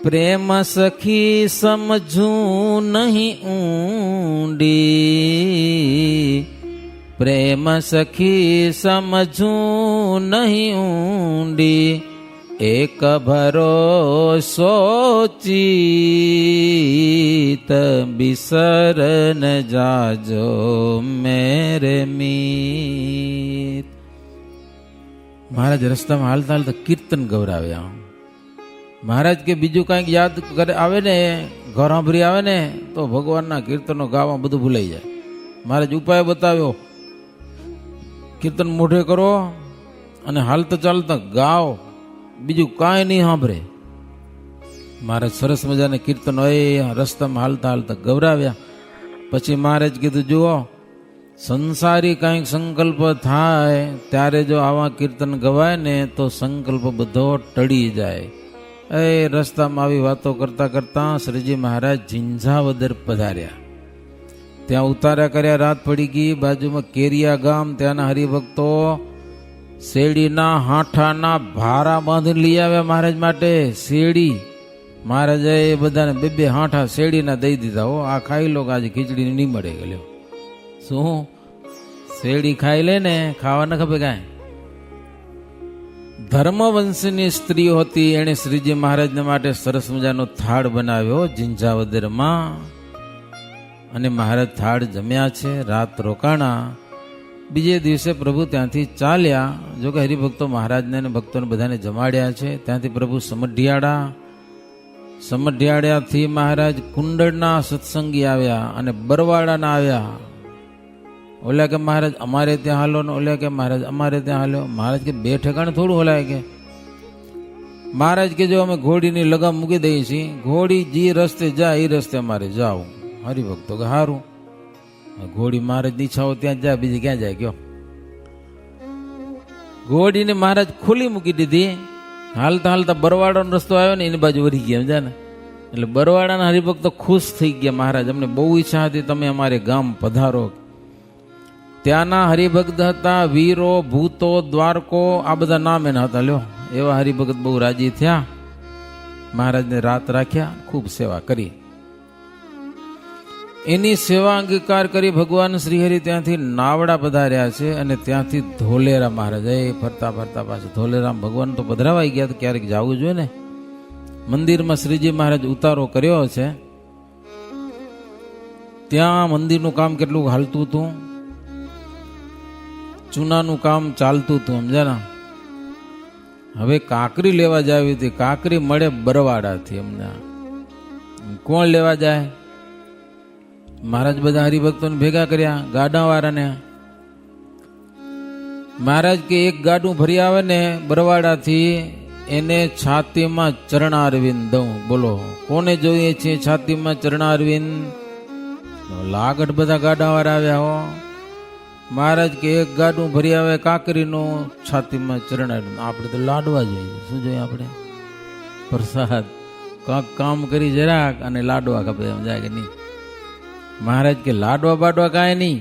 પ્રેમ સખી સમજું નહીં ઊંડી, પ્રેમ સખી સમજું નહીં ઊંડી, એક ભરોસો ચિત બિસર ન જાજો મેરે મીત. મહારાજ રસ્તામાં હાલતા હાલતા કીર્તન ગૌરાવ્યા. મહારાજ કે બીજું કાંઈક યાદ કરે આવે ને, ઘર સાંભળી આવે ને તો ભગવાનના કીર્તનો ગાવા બધું ભૂલાઈ જાય. મહારાજ ઉપાય બતાવ્યો, કીર્તન મોઢે કરો અને હાલતા ચાલતા ગાઓ, બીજું કાંઈ નહીં સાંભળે. મહારાજ સરસ મજાને કીર્તનો એ રસ્તામાં હાલતા હાલતા ગૌરાવ્યા. પછી મહારાજ કીધું, જુઓ સંસારી કાંઈક સંકલ્પ થાય ત્યારે જો આવા કીર્તન ગવાય ને તો સંકલ્પ બધો ટળી જાય. એ રસ્તામાં આવી વાતો કરતા કરતા શ્રીજી મહારાજ ઝીંઝાવદર પધાર્યા. ત્યાં ઉતાર્યા કર્યા, રાત પડી ગઈ. બાજુમાં કેરિયા ગામ, ત્યાંના હરિભક્તો શેરડીના હાંઠાના ભારા બાંધી લઈ આવ્યા મહારાજ માટે. શેરડી મહારાજે એ બધાને બે બે હાંઠા શેરડીના દઈ દીધા. હો, આ ખાઈ લો, આજે ખીચડી નહીં મળે. ગયો શું શેરડી ખાઈ લે ને, ખાવા ન ખપે કાંઈ. ધર્મવંશની સ્ત્રી હતી, એણે શ્રીજી મહારાજને માટે સરસ મજાનો થાળ બનાવ્યો ઝીંઝાવદરમાં, અને મહારાજ થાળ જમ્યા છે. રાત રોકાણા. બીજે દિવસે પ્રભુ ત્યાંથી ચાલ્યા. જો કે હરિભક્તો મહારાજને અને ભક્તોને બધાને જમાડ્યા છે. ત્યાંથી પ્રભુ સમઢિયાળાથી મહારાજ કુંડળના સત્સંગી આવ્યા અને બરવાડાના આવ્યા. ઓલા કે મહારાજ અમારે ત્યાં હાલો ને ઓલા કે મહારાજ અમારે ત્યાં હાલો. મહારાજ કે બે ઠેકાણે થોડું હોલાય કે. મહારાજ કે જો અમે ઘોડીની લગામ મૂકી દઈએ છીએ, ઘોડી જે રસ્તે જાય એ રસ્તે અમારે જાવ. હરિભક્તો કે સારું. ઘોડી મહારાજની ઈચ્છા હોય ત્યાં જાય, બીજી ક્યાં જાય કયો. ઘોડીને મહારાજ ખુલ્લી મૂકી દીધી. હાલતા હાલતા બરવાડાનો રસ્તો આવ્યો ને એની બાજુ વળી ગયા, સમજ્યા ને. એટલે બરવાડાના હરિભક્તો ખુશ થઈ ગયા. મહારાજ અમને બહુ ઈચ્છા હતી તમે અમારે ગામ પધારો. ત્યાંના હરિભક્ત હતા વીરો, ભૂતો, દ્વારકો, આ બધા નામ એના હતા. લ્યો, એવા હરિભક્ત બહુ રાજી થયા. મહારાજને રાત રાખ્યા, ખૂબ સેવા કરી. એની સેવા અંગીકાર કરી ભગવાન શ્રીહરિ ત્યાંથી નાવડા પધાર્યા છે, અને ત્યાંથી ધોલેરા મહારાજ ફરતા ફરતા પાછા ધોલેરામ ભગવાન તો પધરાવાઈ ગયા, તો ક્યારેક જવું જોઈએ ને. મંદિરમાં શ્રીજી મહારાજ ઉતારો કર્યો છે. ત્યાં મંદિરનું કામ કેટલું હાલતું હતું, ચૂનાનું કામ ચાલતું હતું, સમજ્યા. હવે કાંકરી લેવા જાવી હતી. કાંકરી મળે બરવાડાથી. અમને કોણ લેવા જાય? મહારાજ બધા હરિભક્તોને ભેગા કર્યા, ગાડાવાળાને. મહારાજ કે એક ગાડું ભરી આવે ને બરવાડાથી, એને છાતીમાં ચરણારવિંદ દઉં. બોલો કોને જોઈએ છે છાતીમાં ચરણારવિંદ? લાગટ બધા ગાડાવાળા આવ્યા. હો, મહારાજ કે એક ગાડું ભરી આવે કાંકરીનું, છાતીમાં ચરણારવિંદ. આપણે તો લાડવા જોઈએ. શું જોઈએ આપણે? પ્રસાદ. કાંક કામ કરી જરાક અને લાડવા ખપે, સમજાય કે નહીં? મહારાજ કે લાડવા બાડવા કાંઈ નહીં,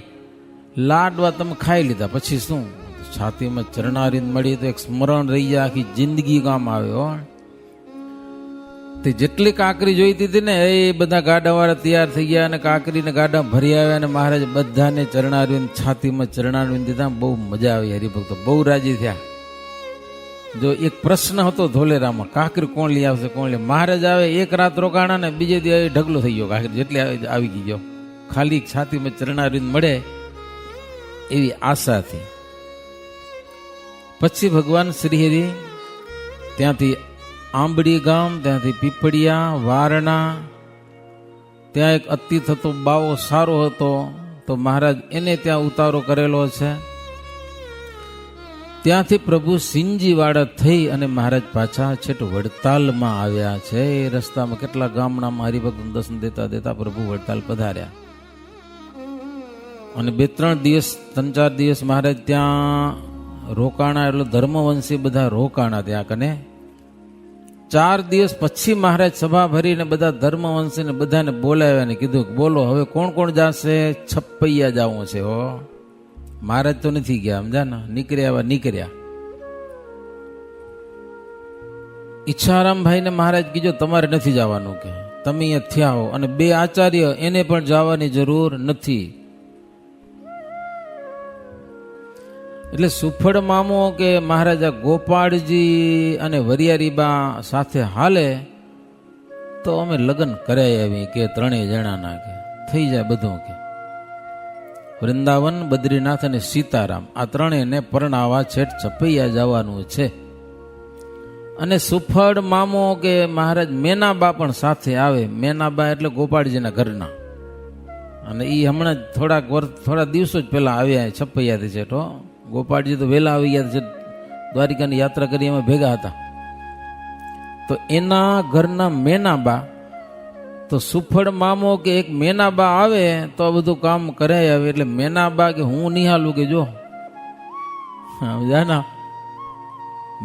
લાડવા તમે ખાઈ લીધા પછી શું? છાતીમાં ચરણારીંદ મળી તો એક સ્મરણ રહી જાય, આખી જિંદગી કામ આવે. હો, તે જેટલી કાંકરી જોઈતી હતી ને એ બધા ગાડાવાળા તૈયાર થઈ ગયા અને કાંકરીને ગાડા ભરી આવ્યા, અને મહારાજ બધાને ચરણારીંદ છાતીમાં ચરણારીંદ દીધા. બહુ મજા આવી. હરિભક્તો બહુ રાજી થયા. જો એક પ્રશ્ન હતો ધોલેરામાં, કાંકરી કોણ લઈ આવશે, કોણ લે? મહારાજ આવે, એક રાત રોકાણા ને બીજે દી ઢગલો થઈ ગયો. કાંકરી જેટલી આવી ગયો, ખાલી છાતીમાં ચરણારીંદ મળે એવી આશાથી. પછી ભગવાન શ્રીહરિ ત્યાંથી આંબડી ગામ, ત્યાંથી પીપળિયા, વારણા, ત્યાં એક અતિથ હતો, બાવો સારો હતો, તો મહારાજ એને ત્યાં ઉતારો કરેલો છે. ત્યાંથી પ્રભુ સિંજીવાડા થઈ અને મહારાજ પાછા છેટ વડતાલમાં આવ્યા છે. એ રસ્તામાં કેટલા ગામડામાં હરિભક્ત દર્શન દેતા દેતા પ્રભુ વડતાલ પધાર્યા. અને 2-3 દિવસ 3-4 દિવસ મહારાજ ત્યાં રોકાણા. એટલે ધર્મવંશી બધા રોકાણા ત્યાં કને. 4 દિવસ પછી મહારાજ સભા ભરીને બધા ધર્મવંશીને બધાને બોલાવ્યા ને કીધું, બોલો હવે કોણ કોણ જાશે? છપૈયા જાવું છે. હો, મહારાજ તો નથી ગયા, સમજા ને, નીકળ્યા. ઈચ્છારામભાઈને મહારાજ કીજો તમારે નથી જવાનું, કે તમે અહીંયા થયા હો, અને બે આચાર્ય એને પણ જવાની જરૂર નથી. એટલે સુફળ મામો કે મહારાજા ગોપાળજી અને વરિયારીબા સાથે હાલે તો અમે લગ્ન કરાય આવી, કે ત્રણેય જણાના, કે થઈ જાય બધું. કે વૃંદાવન, બદ્રીનાથ અને સીતારામ આ ત્રણેયને પરણાવા છેટ ચપૈયા જવાનું છે. અને સુફળ મામો કે મહારાજ મેનાબા પણ સાથે આવે. મેનાબા એટલે ગોપાળજીના ઘરના, અને એ હમણાં થોડા દિવસો જ પહેલા આવ્યા છપૈયાથી છેઠો. ગોપાળજી તો વહેલા આવી ગયા છે, દ્વારિકાની યાત્રા કરી એમાં ભેગા હતા. તો એના ઘરના મેનાબા, તો સુફળ મામો કે એક મેનાબા આવે તો આ બધું કામ કરાય આવે. એટલે મેનાબા કે હું નિહાલું, કે જો જાના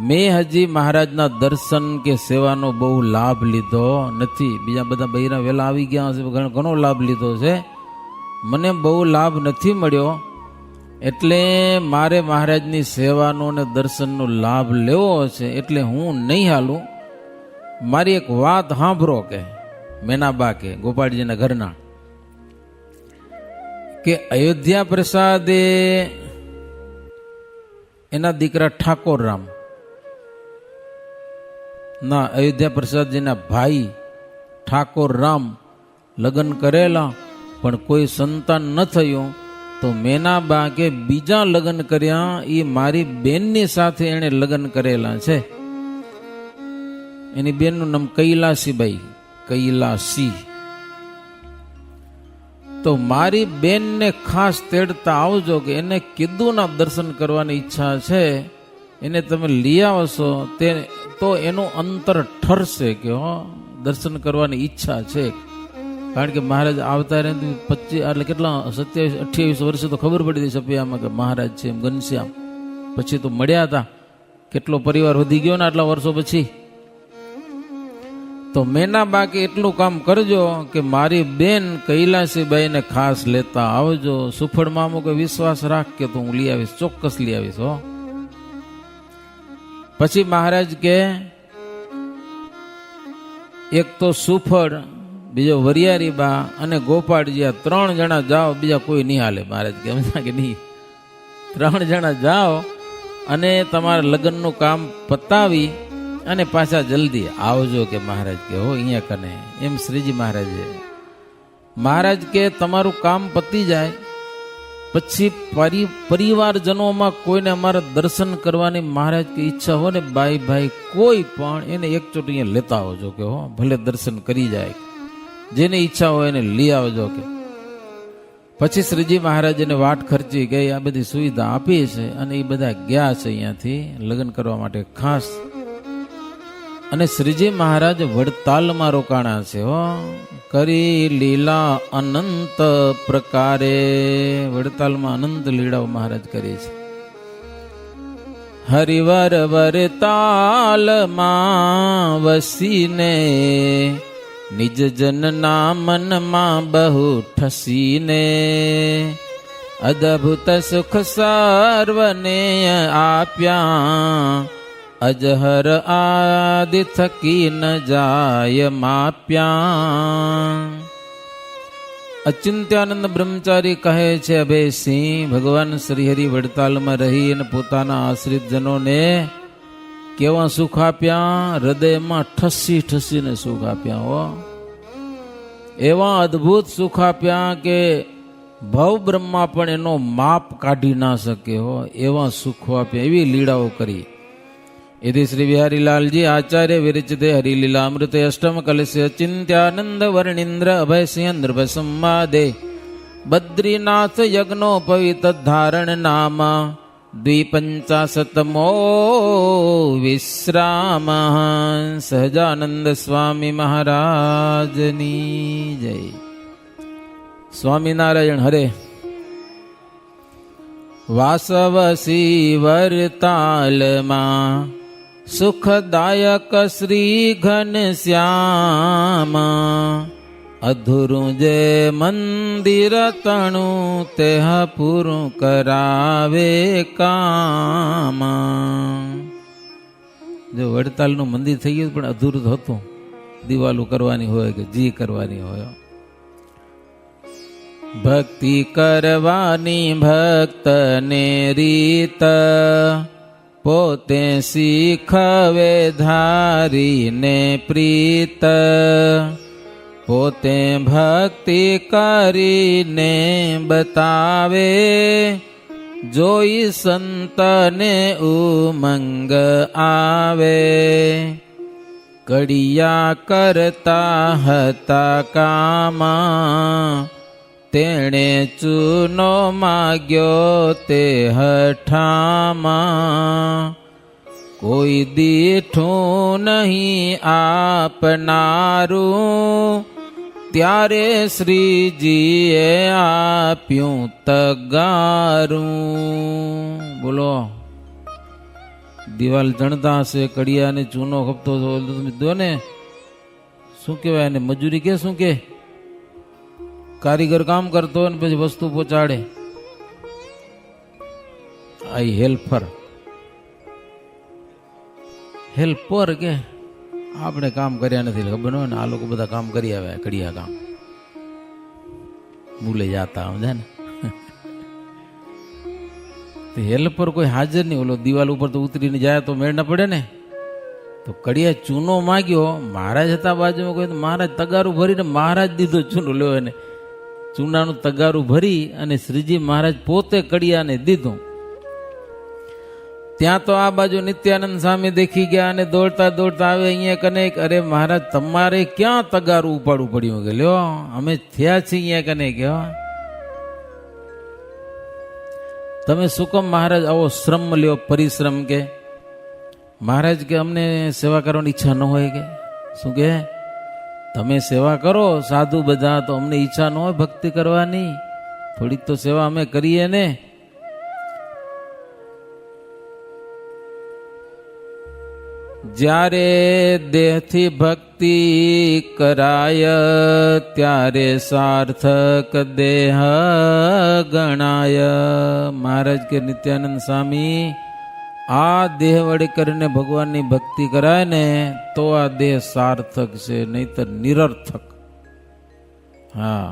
મેં હજી મહારાજના દર્શન કે સેવાનો બહુ લાભ લીધો નથી. બીજા બધા બૈરા વહેલા આવી ગયા હશે, ઘણો લાભ લીધો છે, મને બહુ લાભ નથી મળ્યો. એટલે મારે મહારાજની સેવાનો ને દર્શનનો લાભ લેવો છે, એટલે હું નહીં હાલું. મારી એક વાત સાંભળો, કે મેનાબા કે ગોપાળજીના ઘરના, કે અયોધ્યા પ્રસાદે એના દીકરા ઠાકોર રામ ના, અયોધ્યા પ્રસાદજીના ભાઈ ઠાકોર રામ લગ્ન કરેલા, પણ કોઈ સંતાન ન થયું. તો મેનાબા કે બીજા લગ્ન કર્યા, એ મારી બેનની સાથે એણે લગ્ન કરેલા છે. એની બેનનું નામ કૈલાસીબાઈ, કૈલાસી. તો મારી બેનને ખાસ તેડતા આવજો, કે એને કીધુંના દર્શન કરવાની ઈચ્છા છે, એને તમે લઈ આવશો તો એનું અંતર ઠરશે, કે દર્શન કરવાની ઈચ્છા છે. કારણ કે મહારાજ આવતા રહે 25 એટલે કેટલા 27-28 વર્ષે તો ખબર પડી હતી સપિયામાં કે મહારાજ છે એમ, ઘનશ્યામ. પછી તો મળ્યા હતા, કેટલો પરિવાર વધી ગયો ને આટલા વર્ષો પછી. તો મેનાબા કે એટલું કામ કરજો, કે મારી બેન કૈલાસીબાઈને ખાસ લેતા આવજો. સુફળ મામો કે વિશ્વાસ રાખ, કે તો હું લઈ આવીશ, ચોક્કસ લઈ આવીશ હો. પછી મહારાજ કે એક તો સુફળ, બીજો વરિયારીબા અને ગોપાળજી, આ 3 જણા જાઓ, બીજા કોઈ નહીં હાલે. મહારાજ કે નહીં, 3 જણા જાઓ અને તમારા લગ્નનું કામ પતાવી અને પાછા જલ્દી આવજો, કે મહારાજ કે હો અહીંયા કને. એમ શ્રીજી મહારાજ કે તમારું કામ પતી જાય પછી પરિવારજનોમાં કોઈને અમારા દર્શન કરવાની મહારાજ કે ઈચ્છા હોય ને, ભાઈ કોઈ પણ એને એક ચોટ અહીંયા લેતા આવજો, કે હો ભલે દર્શન કરી જાય, જેની ઈચ્છા હોય એને લઈ આવજો. કે પછી શ્રીજી મહારાજ એને વાટ ખર્ચી ગઈ, આ બધી સુવિધા આપી છે, અને એ બધા ગયા છે અહીંયાથી લગ્ન કરવા માટે ખાસ. અને શ્રીજી મહારાજ વડતાલમાં રોકાણા છે હો. કરી લીલા અનંત પ્રકારે, વડતાલમાં અનંત લીલાઓ મહારાજ કરી છે. હરિવર વરતાલમાં વસીને, નિજ જનના મનમાં બહુ ઠસીને, અદભુત સુખ સર્વને આપ્યા, અજહર આદિ થકી ન જાય માપ્યા. અચિંત્યાનંદ બ્રહ્મચારી કહે છે અભયસિંહ, ભગવાન શ્રીહરિ વડતાલમાં રહી અને પોતાના આશ્રિત જનોને કેવા સુખ આપ્યા, હૃદયમાં ઠસીને સુખ આપ્યા હો. એવા અદ્ભુત સુખ આપ્યા કે ભવ બ્રહ્મા પણ એનો માપ કાઢી ના શકે હો, એવા સુખો આપ્યા, એવી લીલાઓ કરી. यदि श्री बिहारी लाल जी आचार्य विरचिते हरिलीला अमृत अष्टम कलश अचिंत्यानंद वर्णींद्र अभय सिंह नृभ संवादे बद्रीनाथ यज्ञोपवित धारण नाम 250मो विश्राम. सहजानंद स्वामी महाराजनी जय. स्वामीनारायण हरे. वासवसी वरतालमा सुखदायक श्री घनश्याम. अधूરું જે મંદિર તણું તેહ પૂરું કરાવે કામ. જો વડતાલનું મંદિર થઈ ગયું પણ અધૂરું જ હતું, દિવાલું કરવાની હોય કે જી કરવાની હોય. ભક્તિ કરવાની ભક્તને રીત, પોતે શીખવે ધારીને પ્રીત, પોતે ભક્તિ કરીને બતાવે, જોઈ સંતને ઉમંગ આવે. કડિયા કરતા હતા કામા, તેણે ચૂનો માગ્યો તે હઠામાં, કોઈ દીઠું નહીં આપનારું, ત્યારે શ્રીજીએ આપ્યું તગારું. બોલો, દિવાલ ચણતા હશે, કડિયાને ચૂનો ખપતો દો ને, શું કહેવાય એને, મજૂરી કે શું કે, કારીગર કામ કરતો હોય ને પછી વસ્તુ પહોંચાડે, આઈ હેલ્પર, હેલ્પર કે આપણે કામ કર્યા નથી ખબર હોય ને, આ લોકો બધા કામ કરી આવ્યા, કડિયા કામ ભૂલે જાતા સમજે ને. હેલ્પર કોઈ હાજર નહીં, ઓલો દિવાલ ઉપર તો ઉતરીને જાય તો મેળ ના પડે ને. તો કડિયા ચૂનો માગ્યો, મહારાજ હતા બાજુમાં, કોઈ મહારાજ તગારું ભરીને મહારાજ દીધો ચૂનો લ્યો એને, ચૂનાનું તગારું ભરી અને શ્રીજી મહારાજ પોતે કડિયાને દીધું. ત્યાં તો આ બાજુ નિત્યાનંદ સ્વામી દેખી ગયા અને દોડતા દોડતા આવે અહીંયા કને, અરે મહારાજ તમારે ક્યાં તગારું ઉપાડવું પડ્યું કે લ્યો, અમે થયા છીએ અહીંયા કને કે, તમે શું કામ મહારાજ આવો શ્રમ લ્યો, પરિશ્રમ કે. મહારાજ કે અમને સેવા કરવાની ઈચ્છા ન હોય કે, શું કે તમે સેવા કરો સાધુ બધા, તો અમને ઈચ્છા ન હોય ભક્તિ કરવાની, થોડીક તો સેવા અમે કરીએ ને. જ્યારે દેહથી ભક્તિ કરાય, ત્યારે સાર્થક દેહ ગણાય. મહારાજ કે નિત્યાનંદ સ્વામી, આ દેહ વડે કરીને ભગવાનની ભક્તિ કરાય ને તો આ દેહ સાર્થક છે, નહીતર નિરર્થક. હા,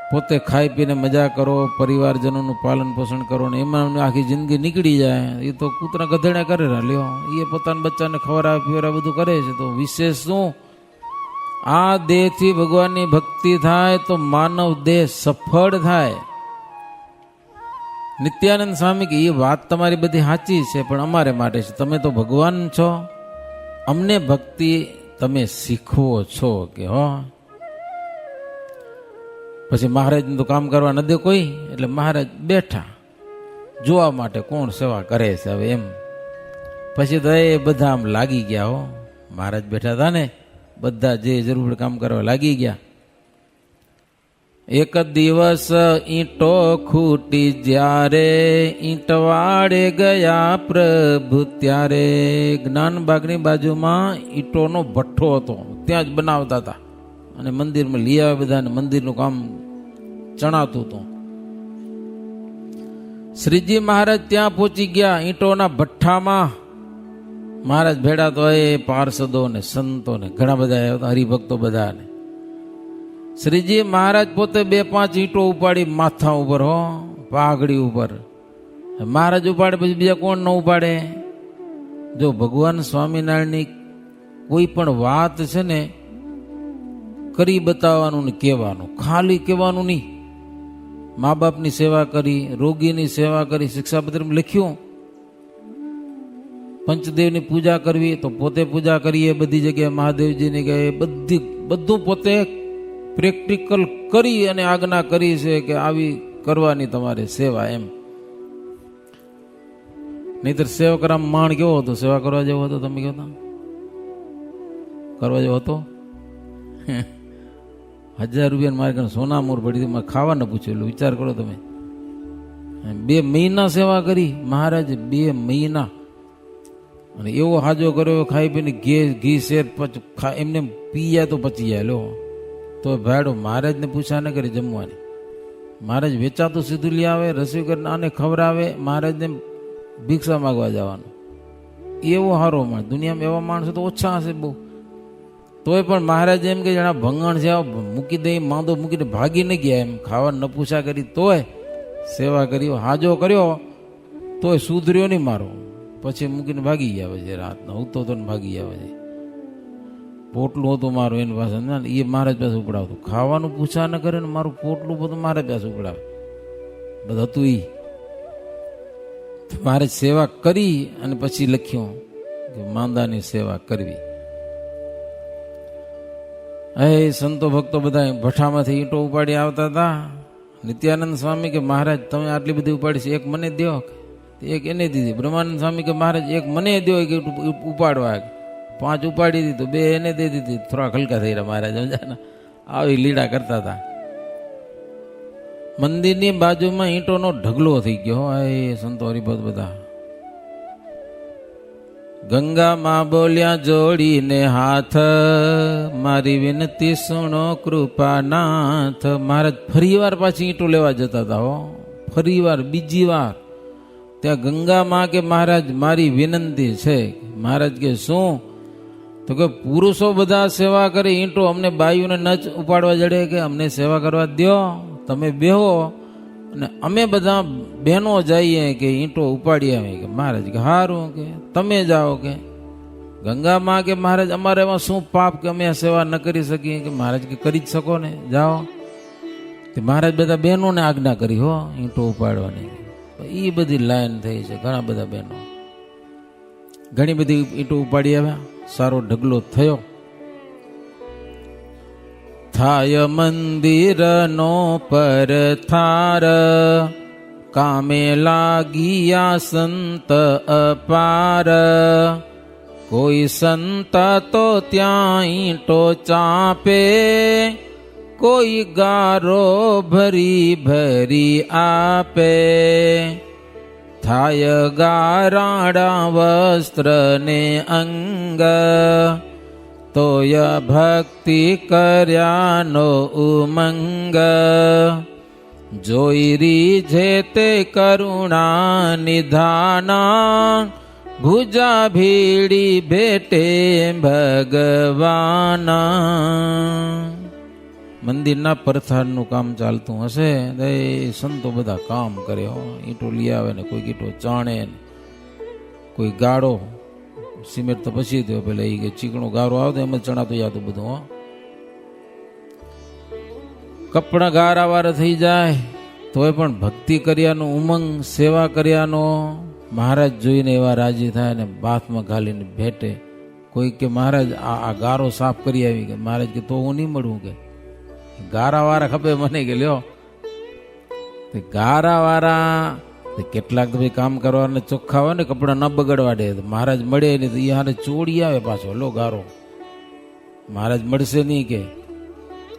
પોતે ખાઈ પીને મજા કરો, પરિવારજનોનું પાલન પોષણ કરો ને એમાં આખી જિંદગી નીકળી જાય. એ તો કૂતરા ગધેડા કરે લ્યો, એ પોતાના બચ્ચાને ખવડાવે પીવડાવે બધું કરે છે, તો વિશેષ શું? આ દેહથી ભગવાનની ભક્તિ થાય તો માનવ દેહ સફળ થાય. નિત્યાનંદ સ્વામી કે એ વાત તમારી બધી સાચી છે, પણ અમારે માટે છે, તમે તો ભગવાન છો, અમને ભક્તિ તમે શીખવો છો કે હો. પછી મહારાજને તો કામ કરવા ન દે કોઈ, એટલે મહારાજ બેઠા જોવા માટે કોણ સેવા કરે છે હવે એમ. પછી તો એ બધા આમ લાગી ગયા હો, મહારાજ બેઠા હતા ને, બધા જે જરૂર કામ કરવા લાગી ગયા. એક દિવસ ઈંટો ખૂટી જ્યારે, ઈંટ વાળે ગયા પ્રભુ ત્યારે. જ્ઞાનબાગની બાજુમાં ઈંટોનો ભઠ્ઠો હતો, ત્યાં જ બનાવતા હતા અને મંદિરમાં લઈ આવે બધાને, મંદિરનું કામ ચણાતું હતું. શ્રીજી મહારાજ ત્યાં પહોંચી ગયા ઈંટોના ભઠ્ઠામાં. મહારાજ ભેડા તો એ પાર્ષદો ને સંતો ને ઘણા બધા હરિભક્તો બધાને. શ્રીજી મહારાજ પોતે 2-5 ઈંટો ઉપાડી માથા ઉપર, હો પાઘડી ઉપર. મહારાજ ઉપાડે પછી બીજા કોણ ન ઉપાડે? જો ભગવાન સ્વામિનારાયણની કોઈ પણ વાત છે ને, કરી બતાવવાનું ને કહેવાનું, ખાલી કહેવાનું નહીં. મા બાપની સેવા કરી, રોગીની સેવા કરી, શિક્ષાપત્રમાં લખ્યું. પંચદેવની પૂજા કરવી તો પોતે પૂજા કરીએ બધી જગ્યાએ, મહાદેવજીની ગયે બધું પોતે પ્રેક્ટિકલ કરી અને આજ્ઞા કરી છે કે આવી કરવાની તમારે સેવા એમ. નહીતર સેવકરામ માણ કેવો હતો, સેવા કરવા જેવો હતો? તમે કહેતા કરવા જેવો હતો? 1000 રૂપિયા મારે કઈ સોના મોર પડી, મારે ખાવા ન પૂછેલું. વિચાર કરો તમે, 2 મહિના સેવા કરી મહારાજ, 2 મહિના. અને એવો હાજો કર્યો, ખાઈ પીને ઘી શેર એમને પી જાય તો પચી જાય લો. તો ભાડો મહારાજને પૂછા ન કરી જમવાની. મહારાજ વેચાતું સીધું લઈ આવે, રસોઈ કરીને આને ખવડાવે, મહારાજને ભિક્ષા માગવા જવાનું. એવો સારો માણસ. દુનિયામાં એવા માણસો તો ઓછા હશે બહુ. તોય પણ મહારાજ એમ કે જણા ભંગણ છે મૂકી દઈ, માંદો મૂકીને ભાગી ન ગયા, એમ ખાવા ન પૂછા કરી તોય સેવા કર્યો, હાજો કર્યો તોય સુધર્યો નહીં મારો. પછી મૂકીને ભાગી ગયા પછી રાતના ઉતો તો ભાગી ગયા પછી. પોટલું હતું મારું એની પાસે, એ મહારાજ પાસે ઉપડાવતું. ખાવાનું પૂછા ન કરે ને મારું પોટલું બધું મહારાજ પાસે ઉપડાવે. બધું હતું એ મહારાજ સેવા કરી અને પછી લખ્યું કે માંદાની સેવા કરવી. એ સંતો ભક્તો બધા ભઠ્ઠામાંથી ઈંટો ઉપાડી આવતા હતા. નિત્યાનંદ સ્વામી કે મહારાજ તમે આટલી બધી ઉપાડી છે, એક મને દો. એક એને દીધી. બ્રહ્માનંદ સ્વામી કે મહારાજ એક મને દો કે ઉપાડવા. 5 ઉપાડી દીધી તો 2 એને દે દીધી. થોડા હલકા થઈ રહ્યા મહારાજ, સમજાને આવી લીડા કરતા હતા. મંદિરની બાજુમાં ઈંટોનો ઢગલો થઈ ગયો. એ સંતો હરિભક્ત બધા ગંગામાં બોલ્યા જોડીને હાથ, મારી વિનતી સુણો કૃપાનાથ. મહારાજ ફરી વાર પાછી ઈંટો લેવા જતા હતા. હો ફરી વાર, બીજી વાર ત્યાં ગંગામાં કે મહારાજ મારી વિનંતી છે. મહારાજ કે શું? તો કે પુરુષો બધા સેવા કરે, ઈંટો અમને બાયુને ન ઉપાડવા જડે, કે અમને સેવા કરવા દો, તમે બેહો અને અમે બધા બહેનો જઈએ કે ઈંટો ઉપાડી આવે. કે મહારાજ કે સારું, કે તમે જાઓ. કે ગંગામાં કે મહારાજ અમારે એમાં શું પાપ કે અમે સેવા ન કરી શકીએ? કે મહારાજ કે કરી જ શકો ને, જાઓ. તે મહારાજ બધા બહેનોને આજ્ઞા કરી હો ઈંટો ઉપાડવાની. એ બધી લાઈન થઈ છે, ઘણા બધા બહેનો ઘણી બધી ઈંટો ઉપાડી આવ્યા. સારો ઢગલો થયો. થાય મંદિરનો પરથાર, કામે લાગિયા સંત અપાર. કોઈ સંત તો ત્યાં ઈંટો ચાપે, કોઈ ગારો ભરી ભરી આપે. થાય ગારાડા વસ્ત્ર ને અંગ, તોય ભક્તિ કર્યાનો ઉમંગ. જોઈ રીઝે તે કરુણા નિધાના, ભુજા ભીડી ભેટે ભગવાના. મંદિરના પરથારનું કામ ચાલતું હશે, એ સંતો બધા કામ કરે. ઈંટો લઈ આવે ને કોઈ ઈંટો ચાણે, કોઈ ગાળો. સિમેન્ટ તો પછી થયો, પેલા એ ચીકણો ગારો આવતો એમ જ ચણાતું જતું બધું. કપડા ગારા વાળા થઈ જાય તોય પણ ભક્તિ કર્યાનો ઉમંગ, સેવા કર્યાનો મહારાજ જોઈને એવા રાજી થાય ને બાથમાં ઘાલીને ભેટે. કોઈ કે મહારાજ આ ગારો સાફ કરી આવી. કે મહારાજ કે તો હું નહીં મળું, કે ગારા વાળા ખપે મને. કે લ્યો ગારા વાળા કેટલાક તો ભાઈ કામ કરવાને ચોખ્ખા હોય ને, કપડા ન બગડવા દે. મહારાજ મળે નહીં તો એ હારે ચોડી આવે પાછો. લો ગારો મહારાજ મળશે નહીં. કે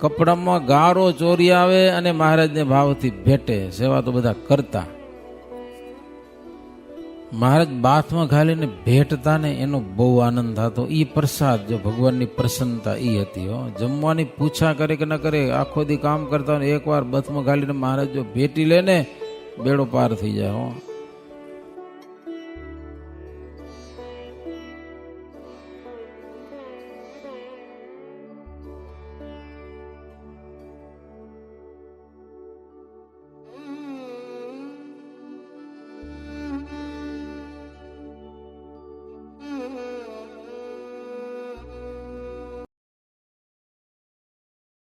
કપડામાં ગારો ચોરી આવે અને મહારાજને ભાવથી ભેટે. સેવા તો બધા કરતા. મહારાજ બાથમાં ઘાલીને ભેટતા ને એનો બહુ આનંદ થતો. એ પ્રસાદ, જો ભગવાનની પ્રસન્નતા એ હતી. જમવાની પૂછા કરે કે ન કરે, આખો દી કામ કરતા હોય, એકવાર બાથમાં ઘાલીને મહારાજ જો ભેટી લે ને બેડો પાર થઈ જાય.